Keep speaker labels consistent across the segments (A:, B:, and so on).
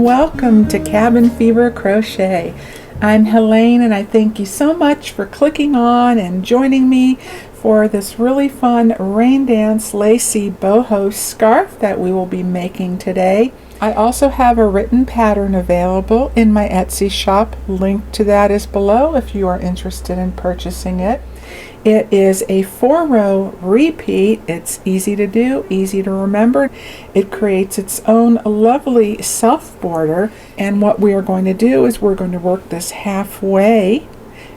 A: welcome to Cabin Fever Crochet. I'm Helene and I thank you so much for clicking on and joining me for this really fun rain dance Lacy Boho scarf that we will be making today. I also have a written pattern available in my Etsy shop. Link to that is below if you are interested in purchasing it. It is a 4-row repeat. It's easy to do, easy to remember. It creates its own lovely self border, and what we are going to do is we're going to work this halfway,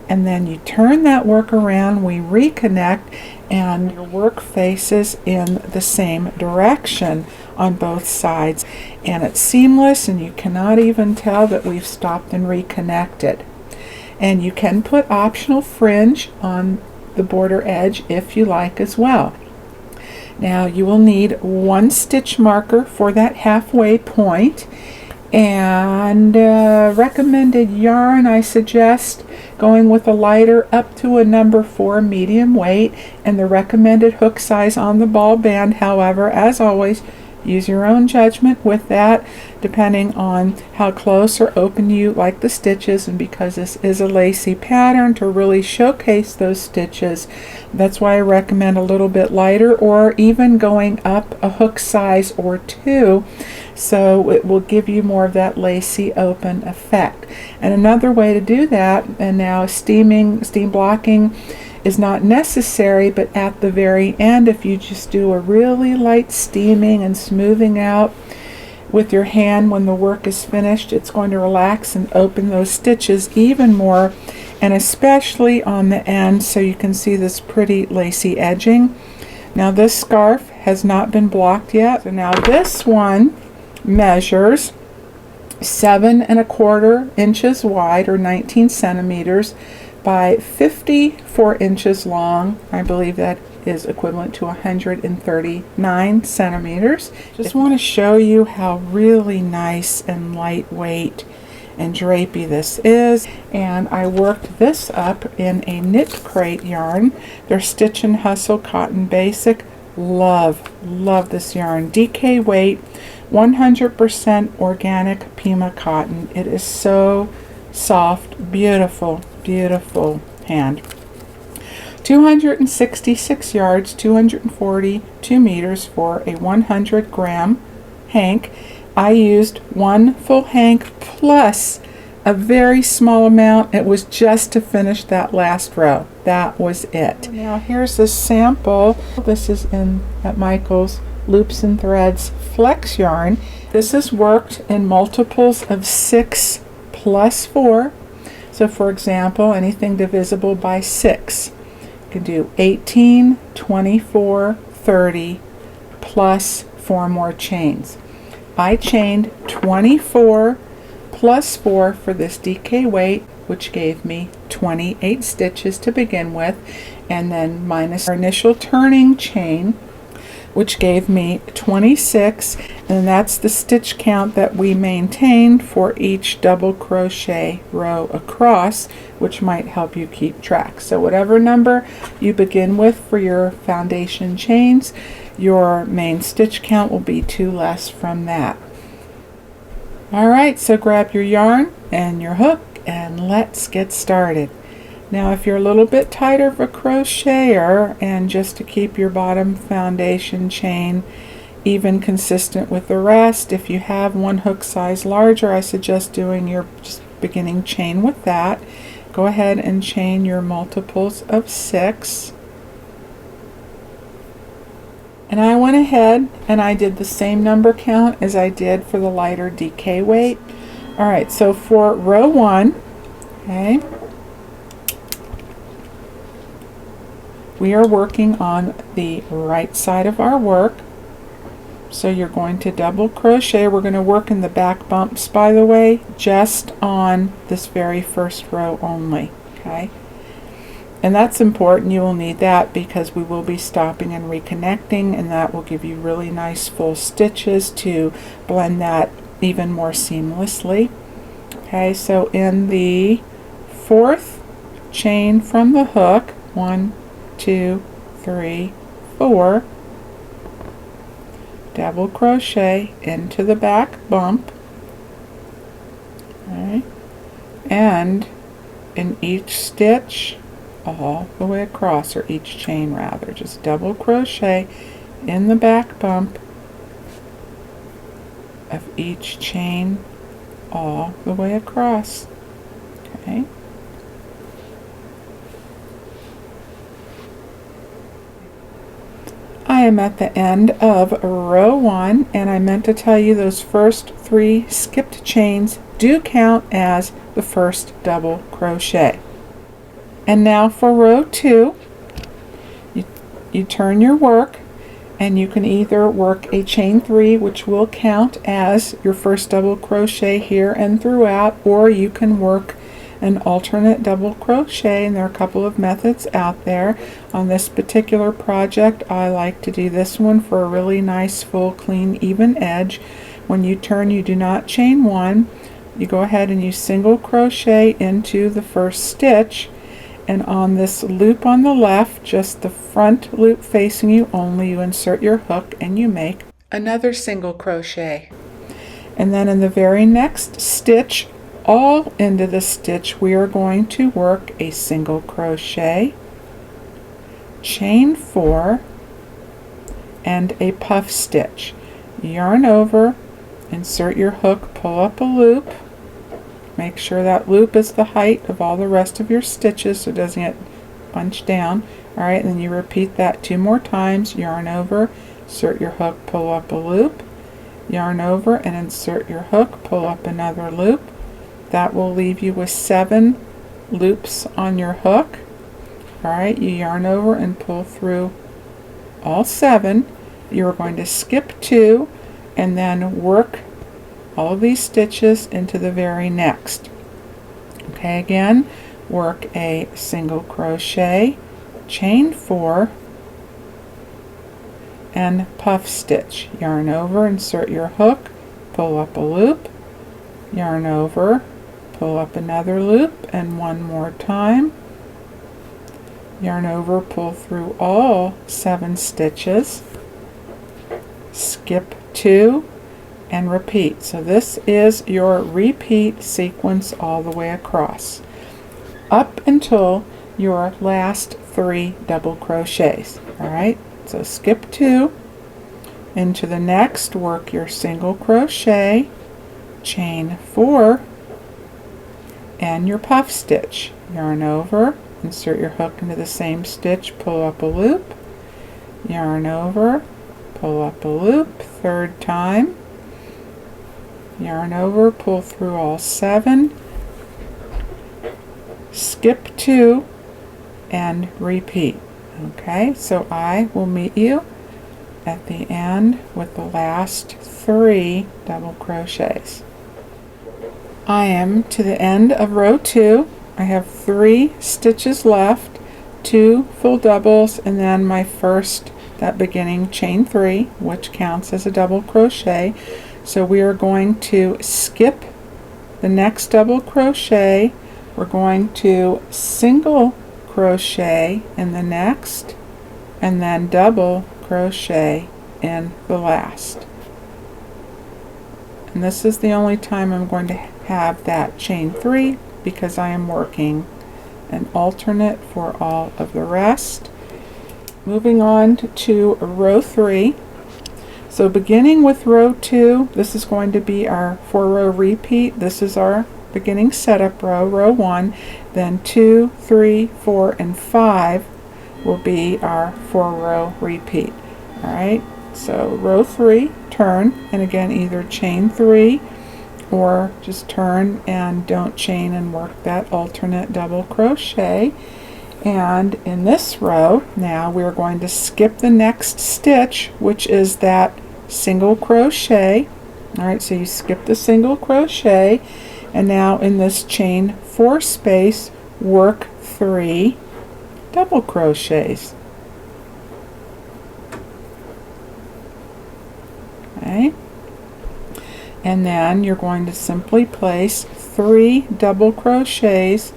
A: and then you turn that work around, we reconnect, and your work faces in the same direction on both sides, and it's seamless and you cannot even tell that we've stopped and reconnected. And you can put optional fringe on the border edge if you like as well. Now you will need one stitch marker for that halfway point, and recommended yarn, I suggest going with a lighter up to a number 4 medium weight, and the recommended hook size on the ball band. However, as always, use your own judgment with that, depending on how close or open you like the stitches, and because this is a lacy pattern to really showcase those stitches, that's why I recommend a little bit lighter, or even going up a hook size or 2, so it will give you more of that lacy open effect. And another way to do that, and now steam blocking is not necessary, but at the very end, if you just do a really light steaming and smoothing out with your hand when the work is finished, it's going to relax and open those stitches even more, and especially on the end, so you can see this pretty lacy edging. Now this scarf has not been blocked yet, so now this one measures 7 1/4 inches wide, or 19 centimeters, by 54 inches long. I believe that is equivalent to 139 centimeters. Just want to show you how really nice and lightweight and drapey this is. And I worked this up in a knit crate yarn. They're Stitch and Hustle Cotton Basic. Love this yarn. DK weight, 100% organic Pima cotton. It is so soft, beautiful hand. 266 yards, 242 meters for a 100 gram hank. I used one full hank plus a very small amount. It was just to finish that last row. That was it. Now here's the sample. This is at Michael's Loops and Threads Flex yarn. This is worked in multiples of 6 plus 4. So for example, anything divisible by 6. You can do 18, 24, 30, plus 4 more chains. I chained 24 plus 4 for this DK weight, which gave me 28 stitches to begin with, and then minus our initial turning chain, which gave me 26, and that's the stitch count that we maintained for each double crochet row across, which might help you keep track. So whatever number you begin with for your foundation chains, your main stitch count will be 2 less from that. Alright, so grab your yarn and your hook and let's get started. Now if you're a little bit tighter of a crocheter, and just to keep your bottom foundation chain even consistent with the rest, if you have one hook size larger, I suggest doing your just beginning chain with that. Go ahead and chain your multiples of 6. And I went ahead and I did the same number count as I did for the lighter DK weight. Alright, so for row 1, okay, we are working on the right side of our work. So you're going to double crochet. We're going to work in the back bumps, by the way, just on this very first row only. Okay, and that's important. You will need that because we will be stopping and reconnecting, and that will give you really nice full stitches to blend that even more seamlessly. Okay, so in the 4th chain from the hook, 1, 2, 3, 4, double crochet into the back bump, Okay. And in each stitch all the way across, or each chain rather, just double crochet in the back bump of each chain all the way across. Okay. I am at the end of row 1, and I meant to tell you those first 3 skipped chains do count as the first double crochet. And now for row 2, you turn your work, and you can either work a chain 3, which will count as your first double crochet here and throughout, or you can work an alternate double crochet, and there are a couple of methods out there. On this particular project, I like to do this one for a really nice, full, clean, even edge. When you turn, you do not chain 1. You go ahead and you single crochet into the first stitch, and on this loop on the left, just the front loop facing you only, you insert your hook and you make another single crochet. And then in the very next stitch, all into the stitch, we are going to work a single crochet, chain 4, and a puff stitch. Yarn over, insert your hook, pull up a loop, make sure that loop is the height of all the rest of your stitches so it doesn't get bunched down. Alright, and then you repeat that 2 more times. Yarn over, insert your hook, pull up a loop, yarn over and insert your hook, pull up another loop. That will leave you with 7 loops on your hook. Alright, you yarn over and pull through all 7. You're going to skip 2 and then work all of these stitches into the very next. Okay, again, work a single crochet, chain 4, and puff stitch. Yarn over, insert your hook, pull up a loop, yarn over, pull up another loop, and 1 more time. Yarn over, pull through all 7 stitches, skip 2, and repeat. So this is your repeat sequence all the way across, up until your last 3 double crochets. Alright, so skip 2, into the next, work your single crochet, chain 4, and your puff stitch. Yarn over, insert your hook into the same stitch, pull up a loop, yarn over, pull up a loop, 3rd time, yarn over, pull through all 7, skip 2, and repeat. Okay, so I will meet you at the end with the last 3 double crochets. I am to the end of row 2. I have 3 stitches left, 2 full doubles, and then my first, that beginning chain 3, which counts as a double crochet. So we are going to skip the next double crochet. We're going to single crochet in the next, and then double crochet in the last. And this is the only time I'm going to have that chain 3, because I am working an alternate for all of the rest. Moving on to row 3. So beginning with row 2, this is going to be our 4-row repeat. This is our beginning setup row, row 1. Then 2, 3, 4, and 5 will be our 4-row repeat. Alright, so row 3, turn, and again either chain 3 or just turn and don't chain and work that alternate double crochet. And in this row, now we're going to skip the next stitch, which is that single crochet. Alright, so you skip the single crochet, and now in this chain 4 space, work 3 double crochets. Okay, and then you're going to simply place 3 double crochets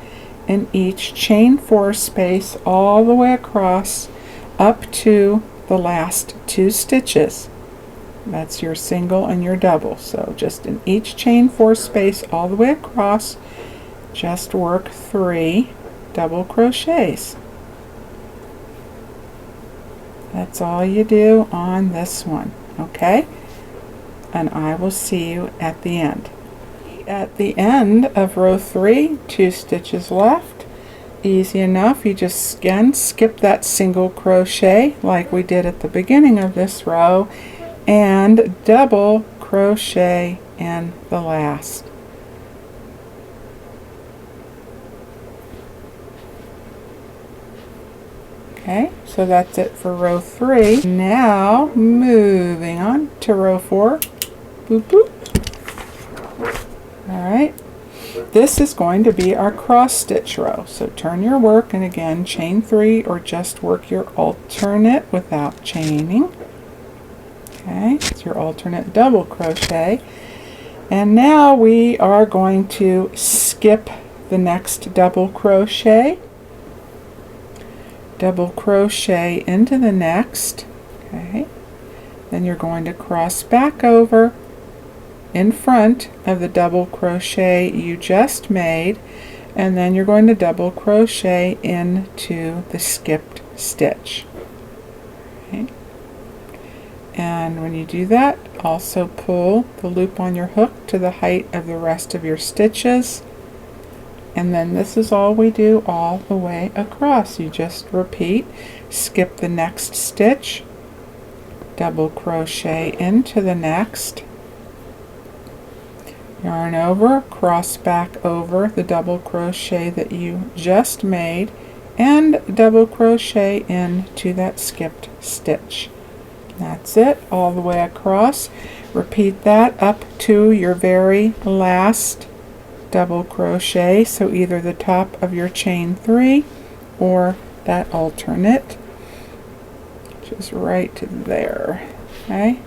A: in each chain 4 space all the way across up to the last 2 stitches. That's your single and your double. So just in each chain 4 space all the way across, just work 3 double crochets. That's all you do on this one, okay? And I will see you at the end. At the end of row 3, 2 stitches left. Easy enough. You just again skip that single crochet like we did at the beginning of this row and double crochet in the last. Okay, so that's it for row 3. Now moving on to row 4. Boop boop. Alright, this is going to be our cross stitch row. So turn your work and again chain 3 or just work your alternate without chaining. Okay, it's your alternate double crochet. And now we are going to skip the next double crochet. Double crochet into the next. Okay, then you're going to cross back over in front of the double crochet you just made, and then you're going to double crochet into the skipped stitch. Okay. And when you do that, also pull the loop on your hook to the height of the rest of your stitches, and then this is all we do all the way across. You just repeat, skip the next stitch, double crochet into the next, yarn over, cross back over the double crochet that you just made, and double crochet into that skipped stitch. That's it, all the way across. Repeat that up to your very last double crochet, so either the top of your chain 3 or that alternate, which is right there. Okay.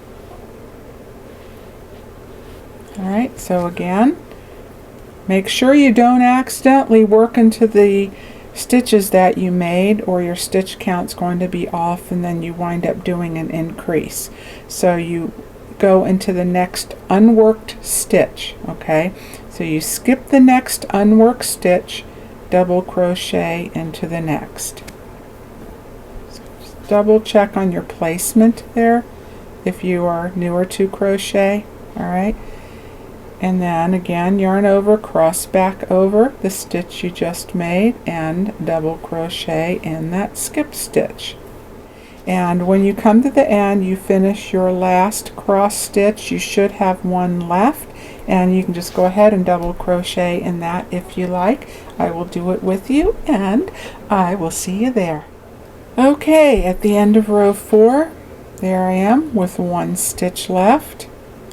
A: Alright, so again, make sure you don't accidentally work into the stitches that you made, or your stitch count's going to be off and then you wind up doing an increase. So you go into the next unworked stitch, okay? So you skip the next unworked stitch, double crochet into the next. So just double check on your placement there if you are newer to crochet, alright? And then again, yarn over, cross back over the stitch you just made, and double crochet in that skip stitch. And when you come to the end, you finish your last cross stitch. You should have one left, and you can just go ahead and double crochet in that if you like. I will do it with you, and I will see you there. Okay, at the end of row 4, there I am with one stitch left.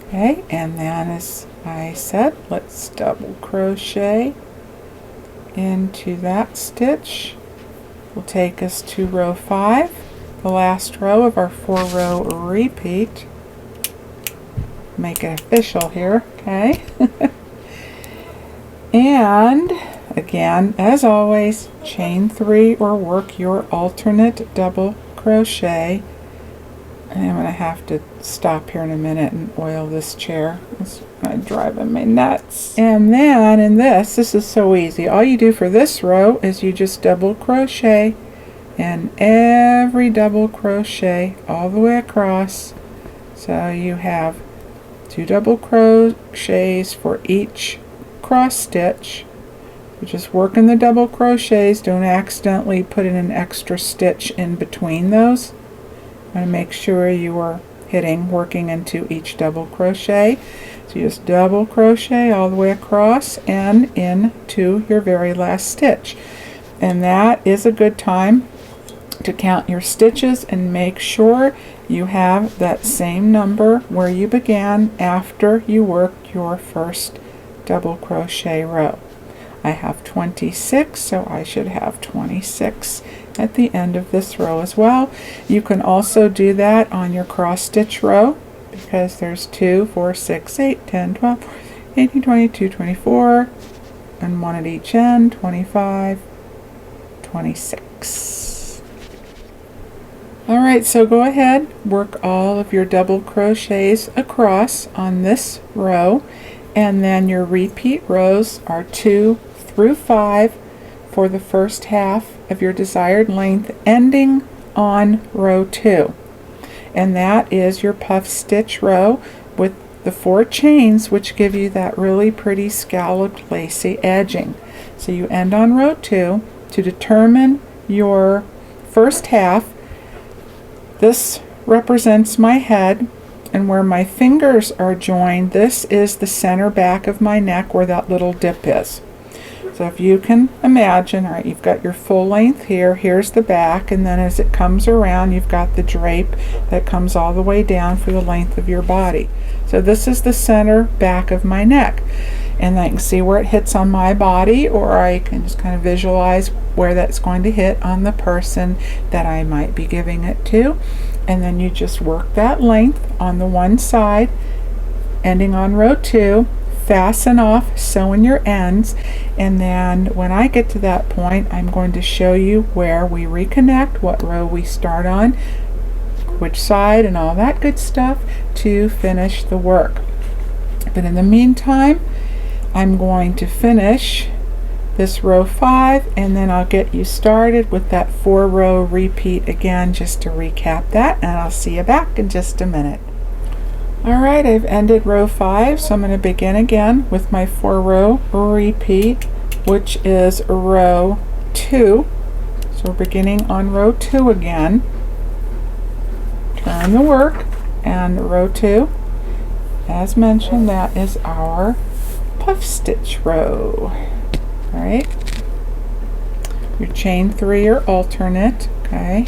A: Okay, and then as I said, let's double crochet into that stitch. Will take us to row 5, the last row of our 4-row repeat. Make it official here, okay? And again, as always, chain 3 or work your alternate double crochet. And I'm going to have to stop here in a minute and oil this chair. It's driving me nuts. And then in this is so easy. All you do for this row is you just double crochet in every double crochet all the way across. So you have 2 double crochets for each cross stitch. You just work in the double crochets. Don't accidentally put in an extra stitch in between those. And make sure you are working into each double crochet. So you just double crochet all the way across and into your very last stitch. And that is a good time to count your stitches and make sure you have that same number where you began after you worked your first double crochet row. I have 26, so I should have 26 at the end of this row as well. You can also do that on your cross stitch row, because there's 2, 4, 6, 8, 10, 12, 18, 22, 24, and 1 at each end, 25, 26. Alright, so go ahead, work all of your double crochets across on this row, and then your repeat rows are 2 through 5 for the first half of your desired length, ending on row 2. And that is your puff stitch row with the 4 chains, which give you that really pretty scalloped lacy edging. So you end on row 2. To determine your first half, this represents my head, and where my fingers are joined, this is the center back of my neck where that little dip is. So if you can imagine, all right, you've got your full length here, here's the back, and then as it comes around, you've got the drape that comes all the way down for the length of your body. So this is the center back of my neck. And I can see where it hits on my body, or I can just kind of visualize where that's going to hit on the person that I might be giving it to. And then you just work that length on the one side, ending on row 2, fasten off, sew in your ends, and then when I get to that point, I'm going to show you where we reconnect, what row we start on, which side, and all that good stuff to finish the work. But in the meantime, I'm going to finish this row 5, and then I'll get you started with that 4-row repeat again, just to recap that, and I'll see you back in just a minute. Alright, I've ended row 5, so I'm going to begin again with my 4-row repeat, which is row 2. So we're beginning on row 2 again. Turn the work, and row 2, as mentioned, that is our puff stitch row. Alright, your chain 3 or alternate, okay.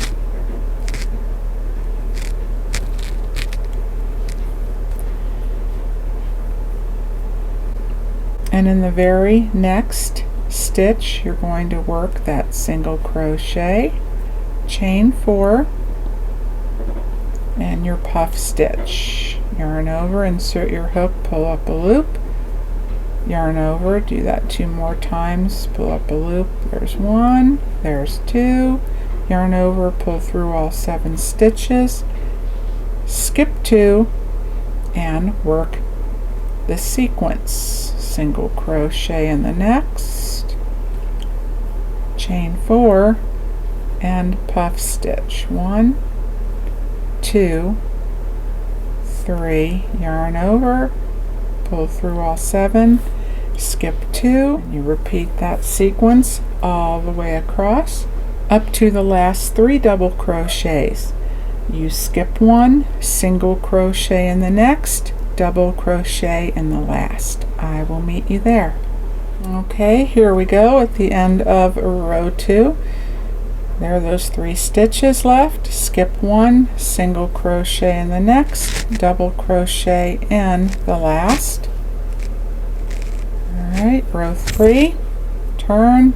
A: And in the very next stitch, you're going to work that single crochet, chain 4, and your puff stitch. Yarn over, insert your hook, pull up a loop, yarn over, do that 2 more times, pull up a loop, there's 1, there's 2, yarn over, pull through all 7 stitches, skip 2, and work the sequence. Single crochet in the next, chain 4, and puff stitch. 1, 2, 3, yarn over, pull through all 7, skip 2, and you repeat that sequence all the way across up to the last 3 double crochets. You skip 1, single crochet in the next, double crochet in the last. I will meet you there. Okay, here we go at the end of row 2. There are those 3 stitches left. Skip 1, single crochet in the next, double crochet in the last. Alright, row 3, turn,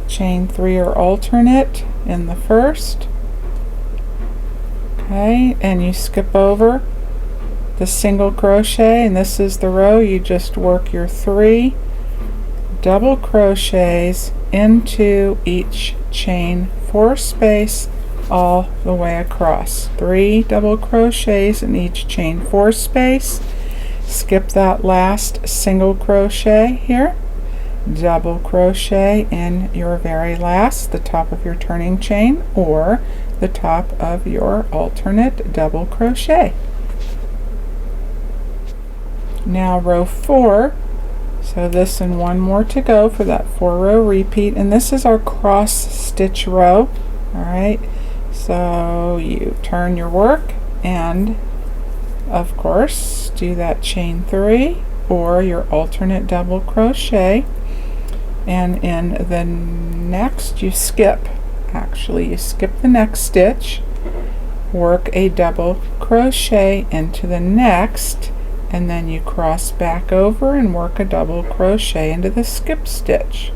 A: chain 3 or alternate in the first. Okay, and you skip over the single crochet, and this is the row. You just work your 3 double crochets into each chain 4 space all the way across. 3 double crochets in each chain 4 space. Skip that last single crochet here, double crochet in your very last, the top of your turning chain or the top of your alternate double crochet. Now row 4, so this and 1 more to go for that 4-row repeat, and this is our cross stitch row. Alright, so you turn your work and of course do that chain 3 or your alternate double crochet, and in the next you skip the next stitch, work a double crochet into the next, and then you cross back over and work a double crochet into the skip stitch.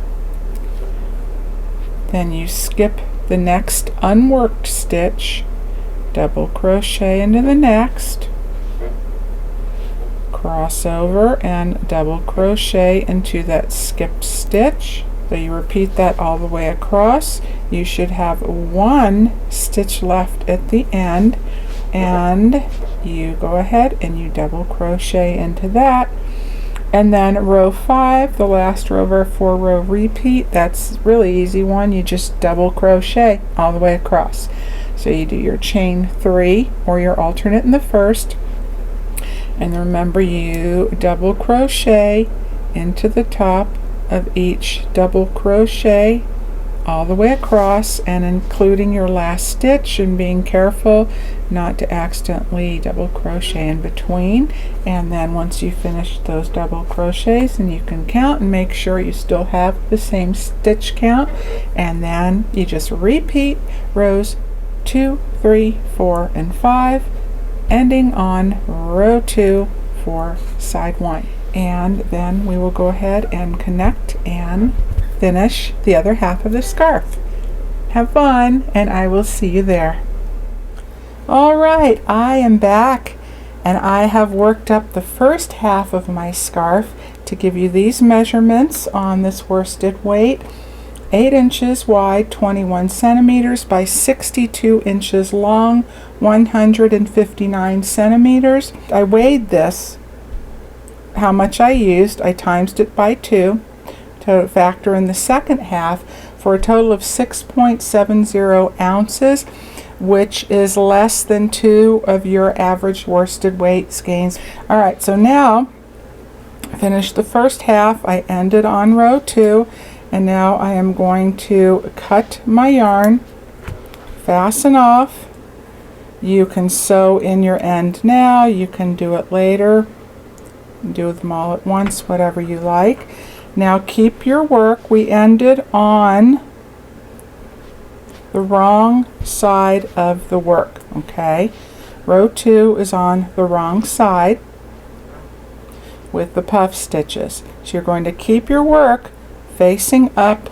A: Then you skip the next unworked stitch, double crochet into the next, cross over and double crochet into that skip stitch, So you repeat that all the way across. You should have one stitch left at the end, and you go ahead and you double crochet into that. And then row 5, the last row of our 4-row repeat, that's really easy one. You just double crochet all the way across. So you do your chain 3 or your alternate in the first, and remember you double crochet into the top of each double crochet all the way across, and including your last stitch, and being careful not to accidentally double crochet in between. And then once you finish those double crochets, and you can count and make sure you still have the same stitch count, and then you just repeat rows 2, 3, 4, and 5, ending on row 2 for side 1. And then we will go ahead and connect and finish the other half of the scarf. Have fun, and I will see you there. All right, I am back, and I have worked up the first half of my scarf to give you these measurements on this worsted weight: 8 inches wide, 21 centimeters by 62 inches long, 159 centimeters. I weighed this, how much I used. I times it by 2 to factor in the second half for a total of 6.70 ounces, which is less than 2 of your average worsted weight skeins. All right, so now I finished the first half. I ended on row 2, and now I am going to cut my yarn, fasten off. You can sew in your end now, you can do it later, do them all at once, whatever you like. Now keep your work. We ended on the wrong side of the work, okay? Row 2 is on the wrong side with the puff stitches. So you're going to keep your work facing up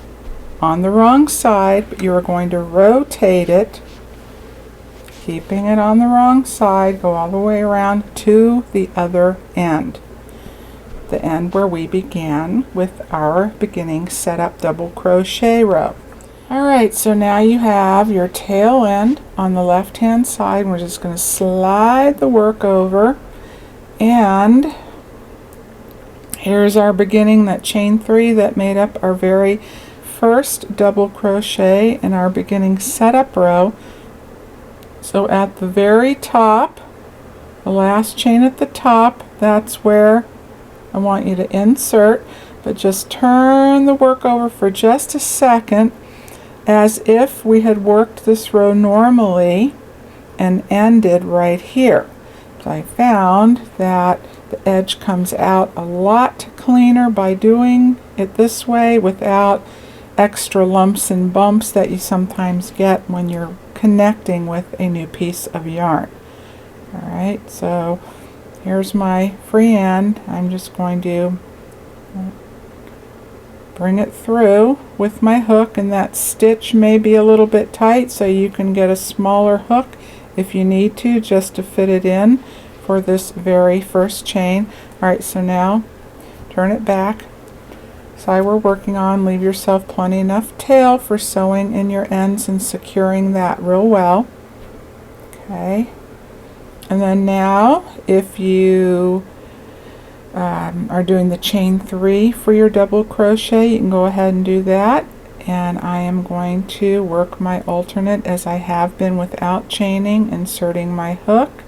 A: on the wrong side, but you are going to rotate it, keeping it on the wrong side, go all the way around to the other end. The end where we began with our beginning setup double crochet row. Alright, so now you have your tail end on the left hand side. We're just going to slide the work over, and here's our beginning, that chain 3 that made up our very first double crochet in our beginning setup row. So at the very top, the last chain at the top, that's where I want you to insert, but just turn the work over for just a second as if we had worked this row normally and ended right here. So I found that the edge comes out a lot cleaner by doing it this way without extra lumps and bumps that you sometimes get when you're connecting with a new piece of yarn. Alright, so here's my free end. I'm just going to bring it through with my hook, and that stitch may be a little bit tight, so you can get a smaller hook if you need to, just to fit it in for this very first chain. Alright, so now turn it back. Side we're working on, leave yourself plenty enough tail for sewing in your ends and securing that real well. Okay. And then now, if you are doing the chain 3 for your double crochet, you can go ahead and do that. And I am going to work my alternate as I have been without chaining, inserting my hook,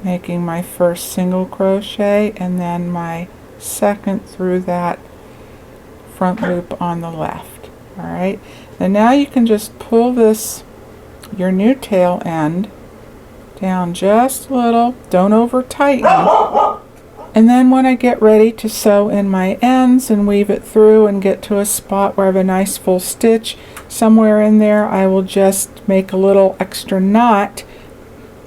A: making my first single crochet, and then my second through that front loop on the left. Alright, and now you can just pull this, your new tail end, down just a little, don't over tighten. And then when I get ready to sew in my ends and weave it through and get to a spot where I have a nice full stitch, somewhere in there I will just make a little extra knot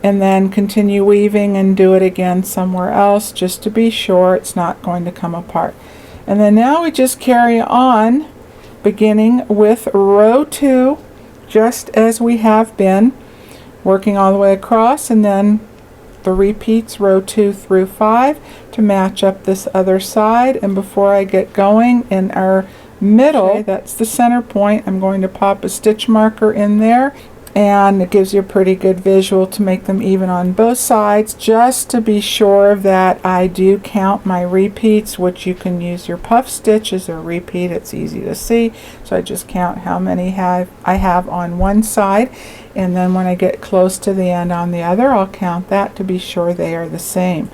A: and then continue weaving and do it again somewhere else, just to be sure it's not going to come apart. And then now we just carry on, beginning with row 2, just as we have been, working all the way across, and then the repeats row 2 through 5 to match up this other side. And before I get going in our middle. Okay, that's the center point. I'm going to pop a stitch marker in there, and it gives you a pretty good visual to make them even on both sides, just to be sure that I do count my repeats, which you can use your puff stitch as a repeat. It's easy to see, so I just count how many I have on one side, and then when I get close to the end on the other, I'll count that to be sure they are the same.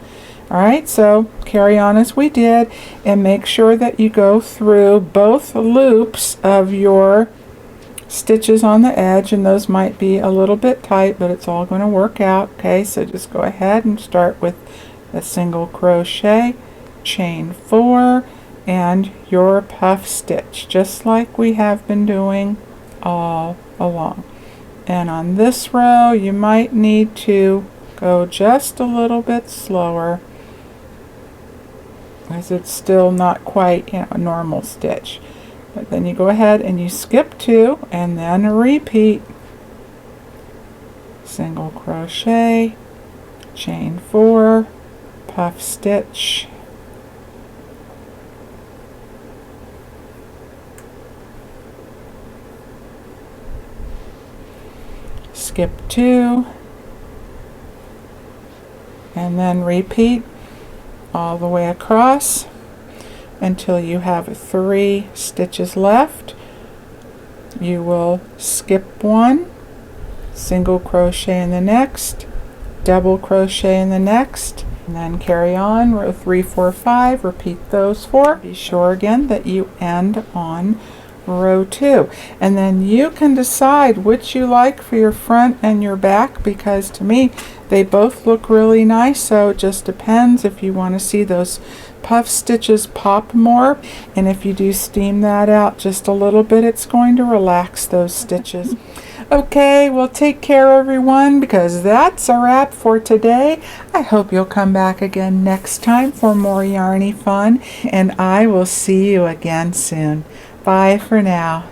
A: Alright, so carry on as we did, and make sure that you go through both loops of your stitches on the edge, and those might be a little bit tight, but it's all going to work out. Okay, so just go ahead and start with a single crochet, chain 4, and your puff stitch, just like we have been doing all along. And on this row you might need to go just a little bit slower, as it's still not quite, a normal stitch. But then you go ahead and you skip 2 and then repeat. Single crochet, chain 4, puff stitch, skip 2, and then repeat all the way across until you have 3 stitches left. You will skip 1, single crochet in the next, double crochet in the next, and then carry on row 3, 4, 5. Repeat those 4. Be sure again that you end on row 2, and then you can decide which you like for your front and your back, because to me they both look really nice. So it just depends if you want to see those puff stitches pop more, and if you do steam that out just a little bit, it's going to relax those stitches. Okay, well, take care everyone, because that's a wrap for today. I hope you'll come back again next time for more yarny fun, and I will see you again soon. Bye for now.